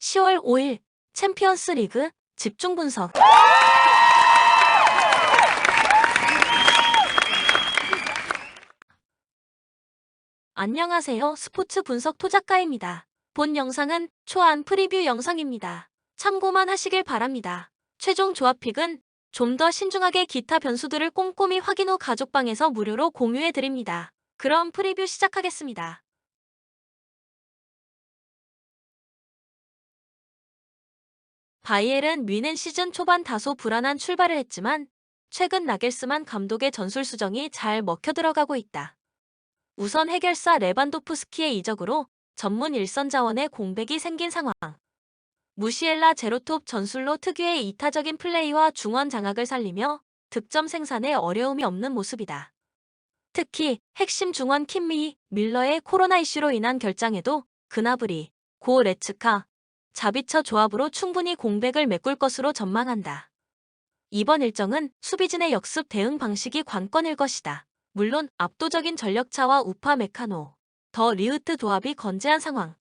10월 5일 챔피언스 리그 집중 분석. 안녕하세요. 스포츠 분석 토작가입니다. 본 영상은 초안 프리뷰 영상입니다. 참고만 하시길 바랍니다. 최종 조합픽은 좀 더 신중하게 기타 변수들을 꼼꼼히 확인 후 가족방에서 무료로 공유해드립니다. 그럼 프리뷰 시작하겠습니다. 바이엘은 뮌헨 시즌 초반 다소 불안한 출발을 했지만 최근 나겔스만 감독의 전술 수정이 잘 먹혀 들어가고 있다. 우선 해결사 레반도프스키의 이적으로 전문 일선 자원의 공백이 생긴 상황. 무시엘라 제로톱 전술로 특유의 이타적인 플레이와 중원 장악을 살리며 득점 생산에 어려움이 없는 모습이다. 특히 핵심 중원 킴미, 밀러의 코로나 이슈로 인한 결장에도 그나브리, 고레츠카, 자비처 조합으로 충분히 공백을 메꿀 것으로 전망한다. 이번 일정은 수비진의 역습 대응 방식이 관건일 것이다. 물론 압도적인 전력차와 우파 메카노, 더 리흐트 조합이 건재한 상황.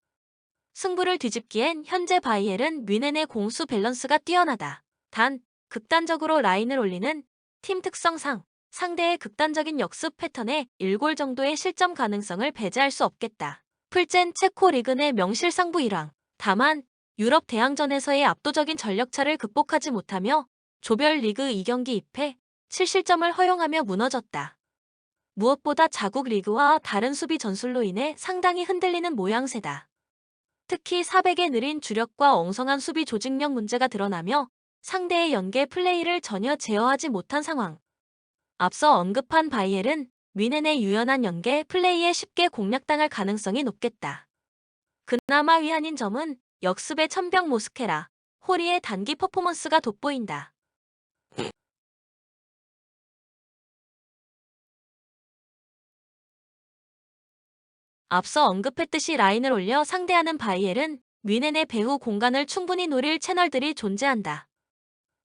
승부를 뒤집기엔 현재 바이엘은 뮌헨의 공수 밸런스가 뛰어나다. 단, 극단적으로 라인을 올리는 팀 특성상 상대의 극단적인 역습 패턴에 1골 정도의 실점 가능성을 배제할 수 없겠다. 풀젠 체코 리그 내 명실상부 1왕. 다만 유럽 대항전에서의 압도적인 전력차를 극복하지 못하며 조별 리그 2경기 2패, 7실점을 허용하며 무너졌다. 무엇보다 자국 리그와 다른 수비 전술로 인해 상당히 흔들리는 모양새다. 특히 사백의 느린 주력과 엉성한 수비 조직력 문제가 드러나며 상대의 연계 플레이를 전혀 제어하지 못한 상황. 앞서 언급한 바이엘은 뮌헨의 유연한 연계 플레이에 쉽게 공략당할 가능성이 높겠다. 그나마 위안인 점은 역습의 천병 모스케라, 호리의 단기 퍼포먼스가 돋보인다. 앞서 언급했듯이 라인을 올려 상대하는 바이엘은 뮌헨의 배후 공간을 충분히 노릴 채널들이 존재한다.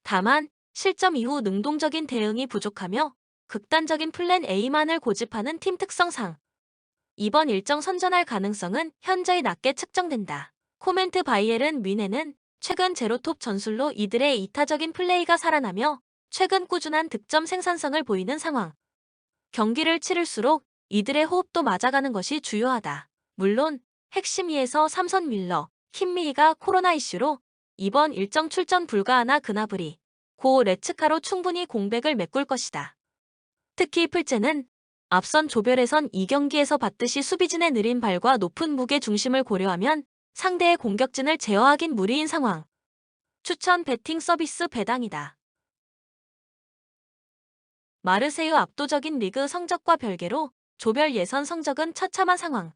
다만 실점 이후 능동적인 대응이 부족하며 극단적인 플랜 A만을 고집하는 팀 특성상 이번 일정 선전할 가능성은 현저히 낮게 측정된다. 코멘트 바이엘은 뮌헨은 최근 제로톱 전술로 이들의 이타적인 플레이가 살아나며 최근 꾸준한 득점 생산성을 보이는 상황. 경기를 치를수록 이들의 호흡도 맞아가는 것이 주요하다. 물론 핵심 2에서 3선 밀러, 킴미히가 코로나 이슈로 이번 일정 출전 불가하나 그나브리, 고 레츠카로 충분히 공백을 메꿀 것이다. 특히 풀제는 앞선 조별에선 2경기에서 봤듯이 수비진의 느린 발과 높은 무게 중심을 고려하면 상대의 공격진을 제어하긴 무리인 상황. 추천 배팅 서비스 배당이다. 마르세유 압도적인 리그 성적과 별개로 조별 예선 성적은 처참한 상황.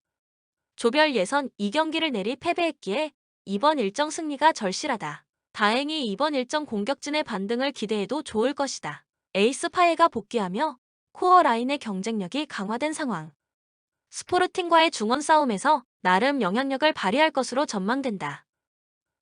조별 예선 2경기를 내리 패배했기에 이번 일정 승리가 절실하다. 다행히 이번 일정 공격진의 반등을 기대해도 좋을 것이다. 에이스 파에가 복귀하며 코어 라인의 경쟁력이 강화된 상황. 스포르팅과의 중원 싸움에서 나름 영향력을 발휘할 것으로 전망된다.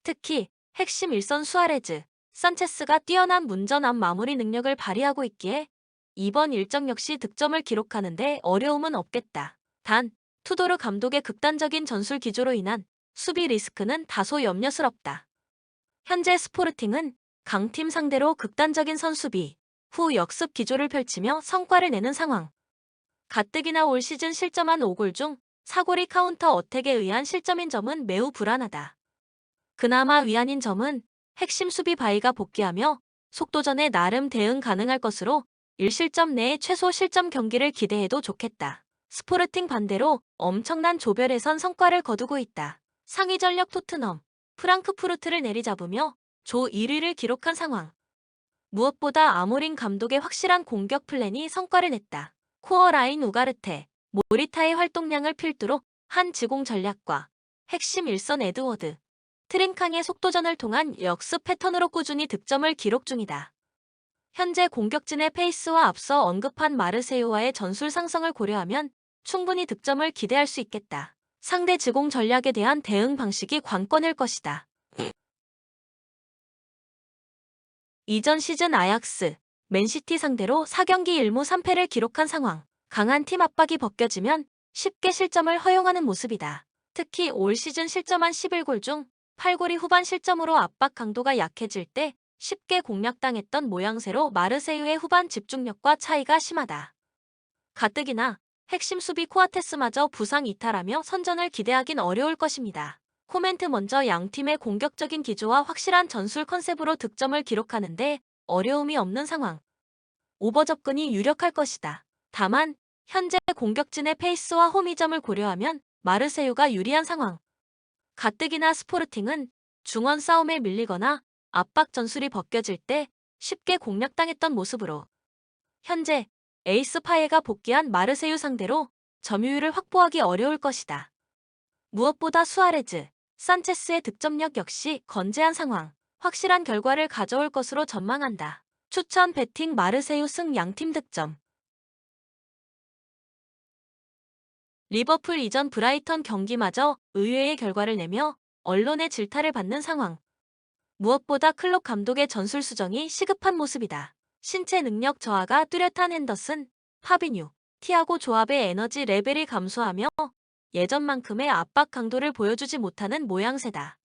특히 핵심 일선 수아레즈, 산체스가 뛰어난 문전압 마무리 능력을 발휘하고 있기에 이번 일정 역시 득점을 기록하는데 어려움은 없겠다. 단, 투도르 감독의 극단적인 전술 기조로 인한 수비 리스크는 다소 염려스럽다. 현재 스포르팅은 강팀 상대로 극단적인 선수비, 후 역습 기조를 펼치며 성과를 내는 상황. 가뜩이나 올 시즌 실점한 5골 중 4골이 카운터 어택에 의한 실점인 점은 매우 불안하다. 그나마 위안인 점은 핵심 수비 바이가 복귀하며 속도전에 나름 대응 가능할 것으로 1실점 내에 최소 실점 경기를 기대해도 좋겠다. 스포르팅 반대로 엄청난 조별에선 성과를 거두고 있다. 상위 전력 토트넘, 프랑크푸르트를 내리잡으며 조 1위를 기록한 상황. 무엇보다 아모린 감독의 확실한 공격 플랜이 성과를 냈다. 코어 라인 우가르테, 모리타의 활동량을 필두로 한 지공 전략과 핵심 일선 에드워드, 트링캉의 속도전을 통한 역습 패턴으로 꾸준히 득점을 기록 중이다. 현재 공격진의 페이스와 앞서 언급한 마르세유와의 전술 상성을 고려하면 충분히 득점을 기대할 수 있겠다. 상대 지공 전략에 대한 대응 방식이 관건일 것이다. 이전 시즌 아약스, 맨시티 상대로 4경기 1무 3패를 기록한 상황. 강한 팀 압박이 벗겨지면 쉽게 실점을 허용하는 모습이다. 특히 올 시즌 실점한 11골 중 팔골이 후반 실점으로 압박 강도가 약해질 때 쉽게 공략당했던 모양새로 마르세유의 후반 집중력과 차이가 심하다. 가뜩이나 핵심 수비 코아테스마저 부상 이탈하며 선전을 기대하긴 어려울 것입니다. 코멘트 먼저 양팀의 공격적인 기조와 확실한 전술 컨셉으로 득점을 기록하는데 어려움이 없는 상황. 오버 접근이 유력할 것이다. 다만 현재 공격진의 페이스와 홈이점을 고려하면 마르세유가 유리한 상황. 가뜩이나 스포르팅은 중원 싸움에 밀리거나 압박 전술이 벗겨질 때 쉽게 공략당했던 모습으로 현재 에이스 파예가 복귀한 마르세유 상대로 점유율을 확보하기 어려울 것이다. 무엇보다 수아레즈, 산체스의 득점력 역시 건재한 상황, 확실한 결과를 가져올 것으로 전망한다. 추천 배팅 마르세유 승 양팀 득점. 리버풀 이전 브라이턴 경기마저 의외의 결과를 내며 언론의 질타를 받는 상황. 무엇보다 클롭 감독의 전술 수정이 시급한 모습이다. 신체 능력 저하가 뚜렷한 핸더슨, 파비뉴, 티아고 조합의 에너지 레벨이 감소하며 예전만큼의 압박 강도를 보여주지 못하는 모양새다.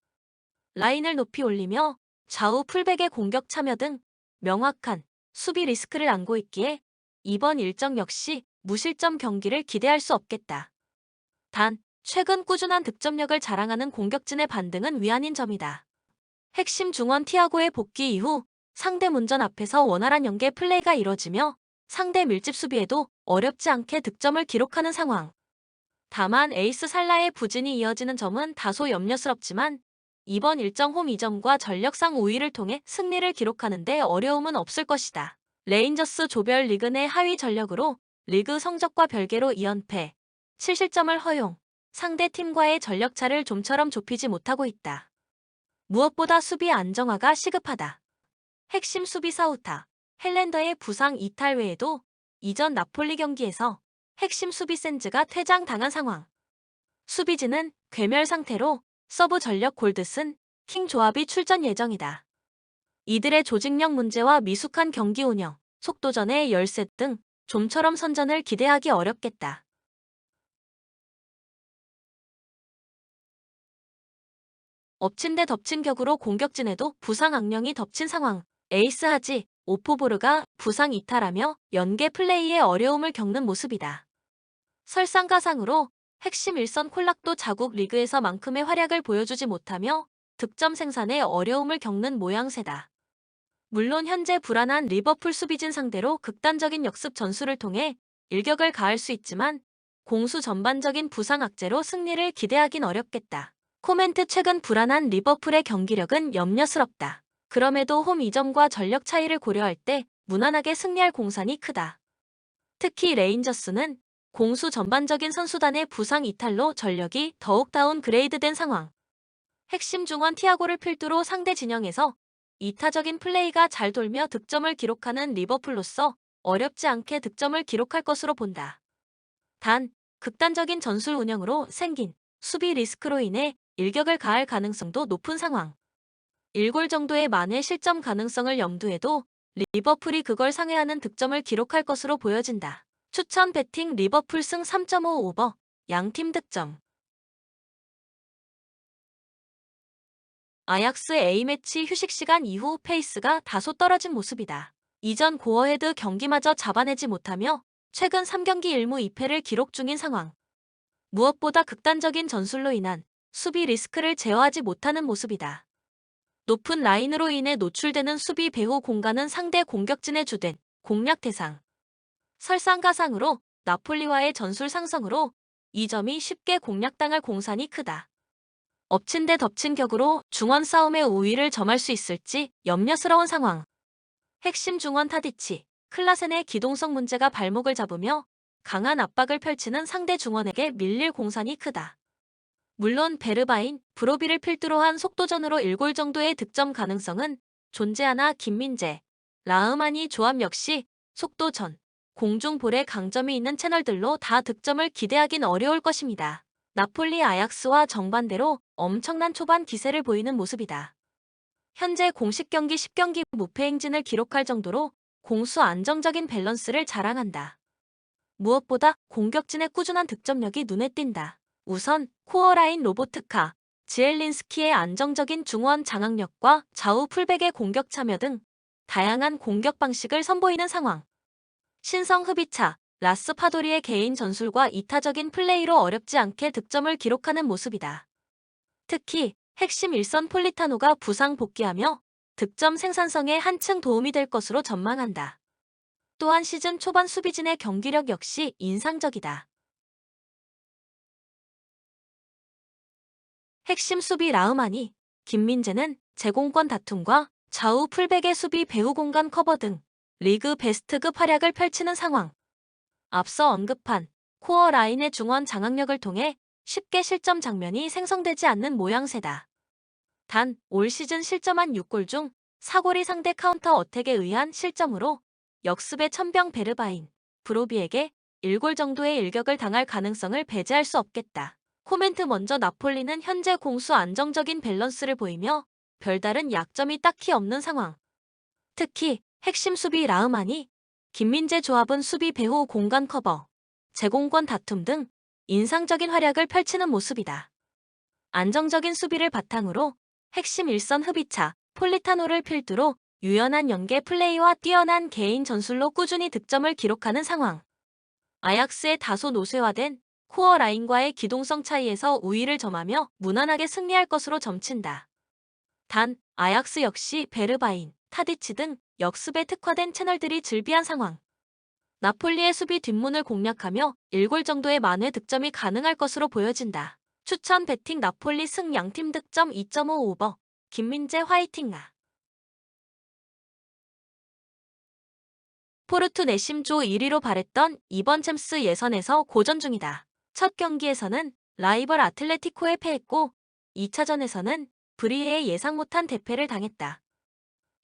라인을 높이 올리며 좌우 풀백의 공격 참여 등 명확한 수비 리스크를 안고 있기에 이번 일정 역시 무실점 경기를 기대할 수 없겠다. 단, 최근 꾸준한 득점력을 자랑하는 공격진의 반등은 위안인 점이다. 핵심 중원 티아고의 복귀 이후 상대 문전 앞에서 원활한 연계 플레이가 이뤄지며 상대 밀집 수비에도 어렵지 않게 득점을 기록하는 상황. 다만 에이스 살라의 부진이 이어지는 점은 다소 염려스럽지만 이번 일정 홈 이점과 전력상 우위를 통해 승리를 기록하는 데 어려움은 없을 것이다. 레인저스 조별 리그 내 하위 전력으로 리그 성적과 별개로 2연패, 7실점을 허용, 상대 팀과의 전력차를 좀처럼 좁히지 못하고 있다. 무엇보다 수비 안정화가 시급하다. 핵심 수비 사우타, 헬랜더의 부상 이탈 외에도 이전 나폴리 경기에서 핵심 수비 센즈가 퇴장당한 상황. 수비진은 괴멸 상태로 서브 전력 골드슨, 킹 조합이 출전 예정이다. 이들의 조직력 문제와 미숙한 경기 운영, 속도전의 열세 등 좀처럼 선전을 기대하기 어렵겠다. 엎친 데 덮친 격으로 공격진에도 부상 악령이 덮친 상황. 에이스 하지, 오포보르가 부상 이탈하며 연계 플레이에 어려움을 겪는 모습이다. 설상가상으로 핵심 일선 콜락도 자국 리그에서만큼의 활약을 보여주지 못하며 득점 생산에 어려움을 겪는 모양새다. 물론 현재 불안한 리버풀 수비진 상대로 극단적인 역습 전술을 통해 일격을 가할 수 있지만 공수 전반적인 부상 악재로 승리를 기대하긴 어렵겠다. 코멘트 최근 불안한 리버풀의 경기력은 염려스럽다. 그럼에도 홈 이점과 전력 차이를 고려할 때 무난하게 승리할 공산이 크다. 특히 레인저스는 공수 전반적인 선수단의 부상 이탈로 전력이 더욱 다운그레이드된 상황. 핵심 중원 티아고를 필두로 상대 진영에서 이타적인 플레이가 잘 돌며 득점을 기록하는 리버풀로서 어렵지 않게 득점을 기록할 것으로 본다. 단, 극단적인 전술 운영으로 생긴 수비 리스크로 인해 일격을 가할 가능성도 높은 상황. 1골 정도의 만회 실점 가능성을 염두에도 리버풀이 그걸 상회하는 득점을 기록할 것으로 보여진다. 추천 배팅 리버풀 승 3.5 오버, 양팀 득점. 아약스 A매치 휴식 시간 이후 페이스가 다소 떨어진 모습이다. 이전 고어헤드 경기마저 잡아내지 못하며 최근 3경기 1무 2패를 기록 중인 상황. 무엇보다 극단적인 전술로 인한 수비 리스크를 제어하지 못하는 모습이다. 높은 라인으로 인해 노출되는 수비 배후 공간은 상대 공격진의 주된 공략 대상. 설상가상으로 나폴리와의 전술 상성으로 이 점이 쉽게 공략당할 공산이 크다. 엎친 데 덮친 격으로 중원 싸움의 우위를 점할 수 있을지 염려스러운 상황. 핵심 중원 타디치, 클라센의 기동성 문제가 발목을 잡으며 강한 압박을 펼치는 상대 중원에게 밀릴 공산이 크다. 물론 베르바인, 브로비를 필두로 한 속도전으로 1골 정도의 득점 가능성은 존재하나 김민재, 라흐마니 조합 역시 속도전, 공중볼의 강점이 있는 채널들로 다 득점을 기대하긴 어려울 것입니다. 나폴리 아약스와 정반대로 엄청난 초반 기세를 보이는 모습이다. 현재 공식 경기 10경기 무패 행진을 기록할 정도로 공수 안정적인 밸런스를 자랑한다. 무엇보다 공격진의 꾸준한 득점력이 눈에 띈다. 우선 코어라인 로보트카, 지엘린스키의 안정적인 중원 장악력과 좌우 풀백의 공격 참여 등 다양한 공격 방식을 선보이는 상황. 신성 흡이차, 라스 파도리의 개인 전술과 이타적인 플레이로 어렵지 않게 득점을 기록하는 모습이다. 특히 핵심 일선 폴리타노가 부상 복귀하며 득점 생산성에 한층 도움이 될 것으로 전망한다. 또한 시즌 초반 수비진의 경기력 역시 인상적이다. 핵심 수비 라흐마니, 김민재는 제공권 다툼과 좌우 풀백의 수비 배후 공간 커버 등 리그 베스트급 활약을 펼치는 상황. 앞서 언급한 코어 라인의 중원 장악력을 통해 쉽게 실점 장면이 생성되지 않는 모양새다. 단, 올 시즌 실점한 6골 중 4골이 상대 카운터 어택에 의한 실점으로 역습의 천병 베르바인, 브로비에게 1골 정도의 일격을 당할 가능성을 배제할 수 없겠다. 코멘트 먼저 나폴리는 현재 공수 안정적인 밸런스를 보이며 별다른 약점이 딱히 없는 상황. 특히 핵심 수비 라흐마니, 김민재 조합은 수비 배후 공간 커버, 제공권 다툼 등 인상적인 활약을 펼치는 모습이다. 안정적인 수비를 바탕으로 핵심 일선 흡이차, 폴리타노를 필두로 유연한 연계 플레이와 뛰어난 개인 전술로 꾸준히 득점을 기록하는 상황. 아약스의 다소 노쇠화된 코어 라인과의 기동성 차이에서 우위를 점하며 무난하게 승리할 것으로 점친다. 단, 아약스 역시 베르바인, 타디치 등 역습에 특화된 채널들이 즐비한 상황. 나폴리의 수비 뒷문을 공략하며 1골 정도의 만회 득점이 가능할 것으로 보여진다. 추천 배팅 나폴리 승 양팀 득점 2.5 오버. 김민재 화이팅아. 포르투 내심조 1위로 발했던 이번 챔스 예선에서 고전 중이다. 첫 경기에서는 라이벌 아틀레티코에 패했고 2차전에서는 브리에의 예상 못한 대패를 당했다.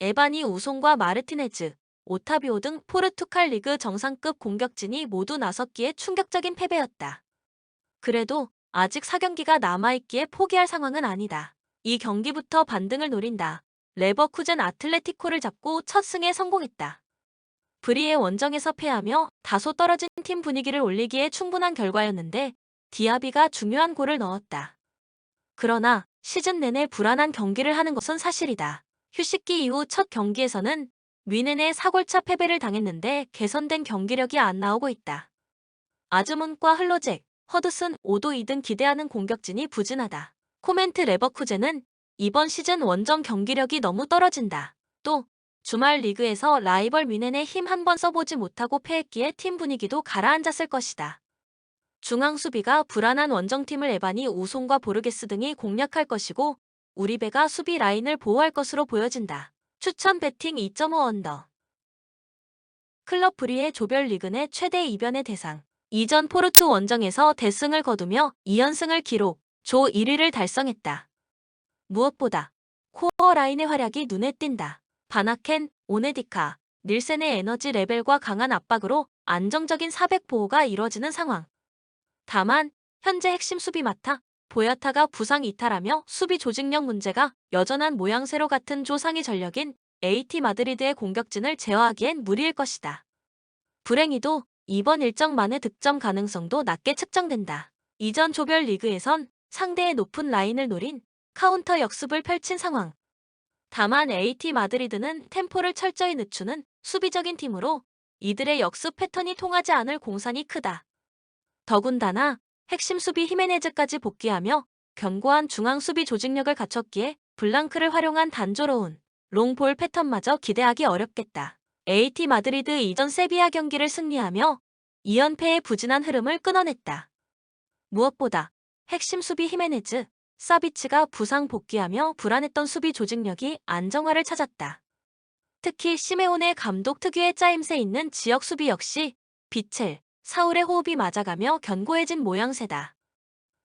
에바니 우송과 마르티네즈, 오타비오 등 포르투갈 리그 정상급 공격진이 모두 나섰기에 충격적인 패배였다. 그래도 아직 4경기가 남아있기에 포기할 상황은 아니다. 이 경기부터 반등을 노린다. 레버쿠젠 아틀레티코를 잡고 첫 승에 성공했다. 브리에 원정에서 패하며 다소 떨어진 팀 분위기를 올리기에 충분한 결과였는데 디아비가 중요한 골을 넣었다. 그러나 시즌 내내 불안한 경기를 하는 것은 사실이다. 휴식기 이후 첫 경기에서는 뮌헨의 4골차 패배를 당했는데 개선된 경기력이 안 나오고 있다. 아즈문과 흘로잭, 허드슨, 오도이 등 기대하는 공격진이 부진하다. 코멘트 레버쿠젠은 이번 시즌 원정 경기력이 너무 떨어진다. 또 주말 리그에서 라이벌 뮌헨에 힘 한 번 써보지 못하고 패했기에 팀 분위기도 가라앉았을 것이다. 중앙 수비가 불안한 원정팀을 에바니 우송과 보르게스 등이 공략할 것이고 우리베가 수비 라인을 보호할 것으로 보여진다. 추천 배팅 2.5 언더. 클럽 브리의 조별리그 내 최대 이변의 대상. 이전 포르투 원정에서 대승을 거두며 2연승을 기록, 조 1위를 달성했다. 무엇보다 코어 라인의 활약이 눈에 띈다. 바나켄, 오네디카, 닐센의 에너지 레벨과 강한 압박으로 안정적인 400 보호가 이뤄지는 상황. 다만 현재 핵심 수비 마타, 보야타가 부상 이탈하며 수비 조직력 문제가 여전한 모양새로 같은 조상위 전력인 AT 마드리드의 공격진을 제어하기엔 무리일 것이다. 불행히도 이번 일정만의 득점 가능성도 낮게 측정된다. 이전 조별 리그에선 상대의 높은 라인을 노린 카운터 역습을 펼친 상황. 다만 AT 마드리드는 템포를 철저히 늦추는 수비적인 팀으로 이들의 역습 패턴이 통하지 않을 공산이 크다. 더군다나 핵심 수비 히메네즈까지 복귀하며 견고한 중앙 수비 조직력을 갖췄기에 블랑크를 활용한 단조로운 롱볼 패턴마저 기대하기 어렵겠다. AT 마드리드 이전 세비야 경기를 승리하며 2연패의 부진한 흐름을 끊어냈다. 무엇보다 핵심 수비 히메네즈, 사비치가 부상 복귀하며 불안했던 수비 조직력이 안정화를 찾았다. 특히 시메오네 감독 특유의 짜임새 있는 지역 수비 역시 비첼, 사울의 호흡이 맞아가며 견고해진 모양새다.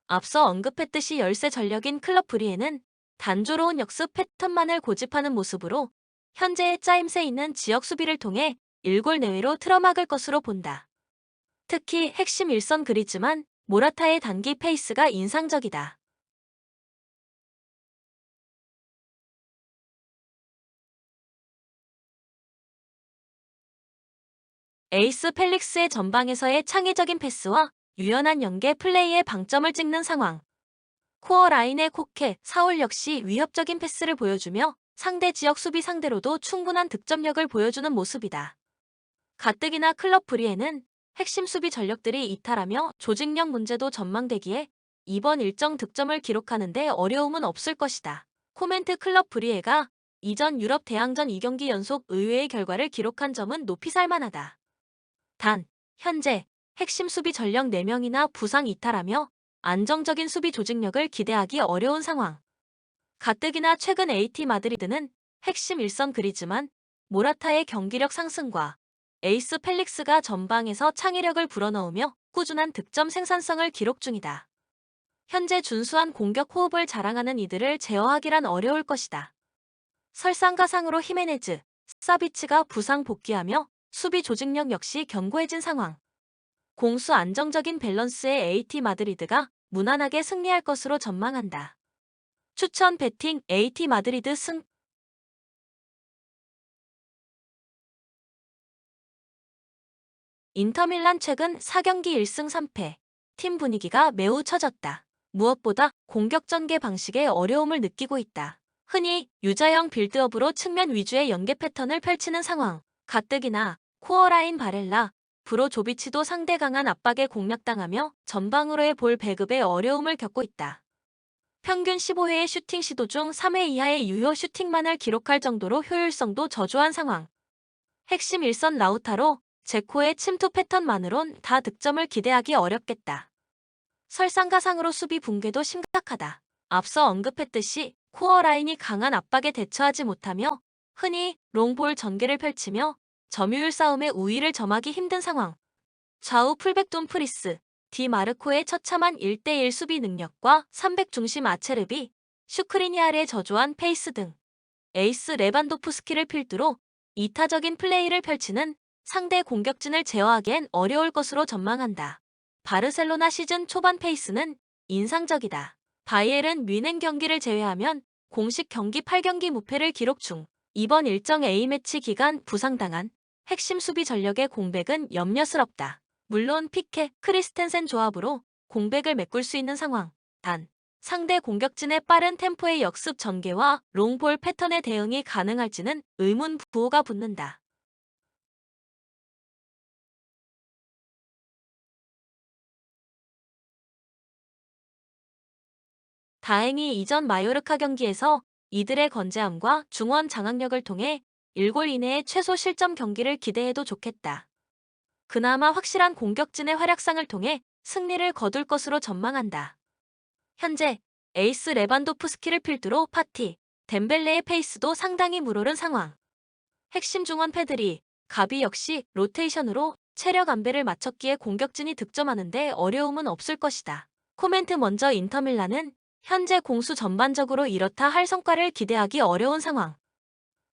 앞서 언급했듯이 열세 전력인 클럽 브리에는 단조로운 역습 패턴만을 고집하는 모습으로 현재의 짜임새 있는 지역 수비를 통해 1골 내외로 틀어막을 것으로 본다. 특히 핵심 일선 그리즈만, 모라타의 단기 페이스가 인상적이다. 에이스 펠릭스의 전방에서의 창의적인 패스와 유연한 연계 플레이에 방점을 찍는 상황. 코어 라인의 코케, 사울 역시 위협적인 패스를 보여주며 상대 지역 수비 상대로도 충분한 득점력을 보여주는 모습이다. 가뜩이나 클럽 브리에는 핵심 수비 전력들이 이탈하며 조직력 문제도 전망되기에 이번 일정 득점을 기록하는 데 어려움은 없을 것이다. 코멘트 클럽 브리에가 이전 유럽 대항전 2경기 연속 의외의 결과를 기록한 점은 높이 살만하다. 단, 현재 핵심 수비 전력 4명이나 부상 이탈하며 안정적인 수비 조직력을 기대하기 어려운 상황. 가뜩이나 최근 AT 마드리드는 핵심 일선 그리즈만, 모라타의 경기력 상승과 에이스 펠릭스가 전방에서 창의력을 불어넣으며 꾸준한 득점 생산성을 기록 중이다. 현재 준수한 공격 호흡을 자랑하는 이들을 제어하기란 어려울 것이다. 설상가상으로 히메네즈, 사비치가 부상 복귀하며 수비 조직력 역시 견고해진 상황. 공수 안정적인 밸런스의 AT 마드리드가 무난하게 승리할 것으로 전망한다. 추천 배팅 AT 마드리드 승. 인터밀란 최근 4경기 1승 3패. 팀 분위기가 매우 처졌다. 무엇보다 공격 전개 방식에 어려움을 느끼고 있다. 흔히 유자형 빌드업으로 측면 위주의 연계 패턴을 펼치는 상황. 가뜩이나 코어라인 바렐라, 브로조비치도 상대 강한 압박에 공략당하며 전방으로의 볼 배급에 어려움을 겪고 있다. 평균 15회의 슈팅 시도 중 3회 이하의 유효 슈팅만을 기록할 정도로 효율성도 저조한 상황. 핵심 일선 라우타로, 제코의 침투 패턴만으론 다 득점을 기대하기 어렵겠다. 설상가상으로 수비 붕괴도 심각하다. 앞서 언급했듯이 코어 라인이 강한 압박에 대처하지 못하며 흔히 롱볼 전개를 펼치며 점유율 싸움의 우위를 점하기 힘든 상황. 좌우 풀백 둠프리스, 디마르코의 처참한 1대1 수비 능력과 300 중심 아체르비, 슈크리니알의 저조한 페이스 등 에이스 레반도프스키를 필두로 이타적인 플레이를 펼치는 상대 공격진을 제어하기엔 어려울 것으로 전망한다. 바르셀로나 시즌 초반 페이스는 인상적이다. 바이에른 뮌헨 경기를 제외하면 공식 경기 8경기 무패를 기록 중. 이번 일정 A매치 기간 부상당한 핵심 수비 전력의 공백은 염려스럽다. 물론 피케, 크리스텐센 조합으로 공백을 메꿀 수 있는 상황. 단, 상대 공격진의 빠른 템포의 역습 전개와 롱볼 패턴의 대응이 가능할지는 의문 부호가 붙는다. 다행히 이전 마요르카 경기에서 이들의 건재함과 중원 장악력을 통해 1골 이내의 최소 실점 경기를 기대해도 좋겠다. 그나마 확실한 공격진의 활약상을 통해 승리를 거둘 것으로 전망한다. 현재 에이스 레반도프스키를 필두로 파티, 덴벨레의 페이스도 상당히 물오른 상황. 핵심 중원 페드리, 가비 역시 로테이션으로 체력 안배를 마쳤기에 공격진이 득점하는데 어려움은 없을 것이다. 코멘트 먼저 인터밀란은 현재 공수 전반적으로 이렇다 할 성과를 기대하기 어려운 상황.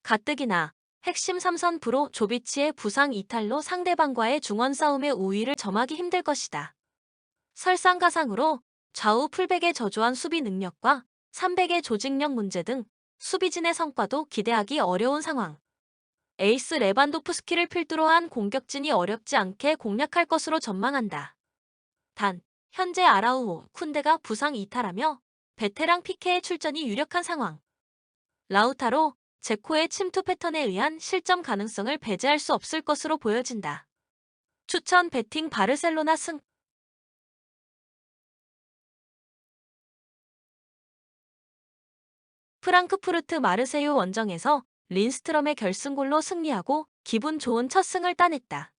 가뜩이나 핵심 3선 브로 조비치의 부상 이탈로 상대방과의 중원 싸움의 우위를 점하기 힘들 것이다. 설상가상으로 좌우 풀백의 저조한 수비 능력과 3백의 조직력 문제 등 수비진의 성과도 기대하기 어려운 상황. 에이스 레반도프스키를 필두로 한 공격진이 어렵지 않게 공략할 것으로 전망한다. 단, 현재 아라우호, 쿤데가 부상 이탈하며 베테랑 피케의 출전이 유력한 상황. 라우타로, 제코의 침투 패턴에 의한 실점 가능성을 배제할 수 없을 것으로 보여진다. 추천 배팅 바르셀로나 승. 프랑크푸르트 마르세유 원정에서 린스트럼의 결승골로 승리하고 기분 좋은 첫 승을 따냈다.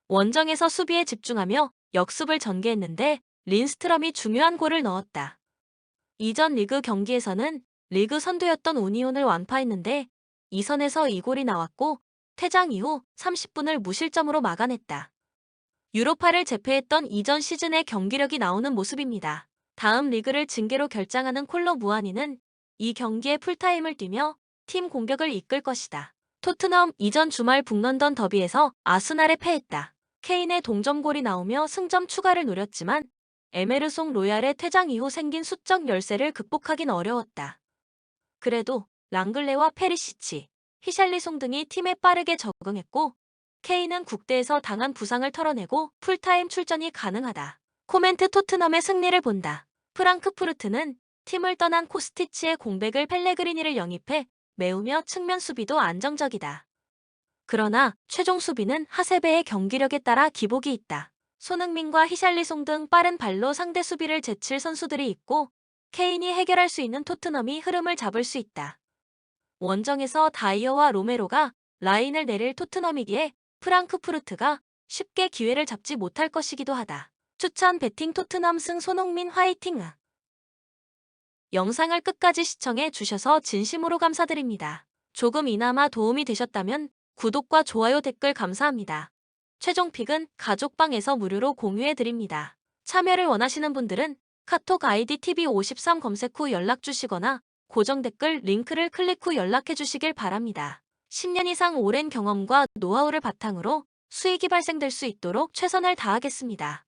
원정에서 수비에 집중하며 역습을 전개했는데 린스트럼이 중요한 골을 넣었다. 이전 리그 경기에서는 리그 선두였던 우니온을 완파했는데 2선에서 이 골이 나왔고 퇴장 이후 30분을 무실점으로 막아냈다. 유로파를 제패했던 이전 시즌의 경기력이 나오는 모습입니다. 다음 리그를 징계로 결장하는 콜로 무아니는 이 경기에 풀타임을 뛰며 팀 공격을 이끌 것이다. 토트넘 이전 주말 북런던 더비에서 아스날에 패했다. 케인의 동점골이 나오며 승점 추가를 노렸지만 에메르송 로얄의 퇴장 이후 생긴 수적 열세를 극복하긴 어려웠다. 그래도 랑글레와 페리시치, 히샬리송 등이 팀에 빠르게 적응했고 케인은 국대에서 당한 부상을 털어내고 풀타임 출전이 가능하다. 코멘트 토트넘의 승리를 본다. 프랑크푸르트는 팀을 떠난 코스티치의 공백을 펠레그리니를 영입해 메우며 측면 수비도 안정적이다. 그러나 최종 수비는 하세베의 경기력에 따라 기복이 있다. 손흥민과 히샬리송 등 빠른 발로 상대 수비를 제칠 선수들이 있고 케인이 해결할 수 있는 토트넘이 흐름을 잡을 수 있다. 원정에서 다이어와 로메로가 라인을 내릴 토트넘이기에 프랑크푸르트가 쉽게 기회를 잡지 못할 것이기도 하다. 추천 베팅 토트넘 승 손흥민 화이팅! 영상을 끝까지 시청해 주셔서 진심으로 감사드립니다. 조금이나마 도움이 되셨다면 구독과 좋아요 댓글 감사합니다. 최종 픽은 가족방에서 무료로 공유해 드립니다. 참여를 원하시는 분들은 카톡 아이디 TV53 검색 후 연락 주시거나 고정 댓글 링크를 클릭 후 연락해 주시길 바랍니다. 10년 이상 오랜 경험과 노하우를 바탕으로 수익이 발생될 수 있도록 최선을 다하겠습니다.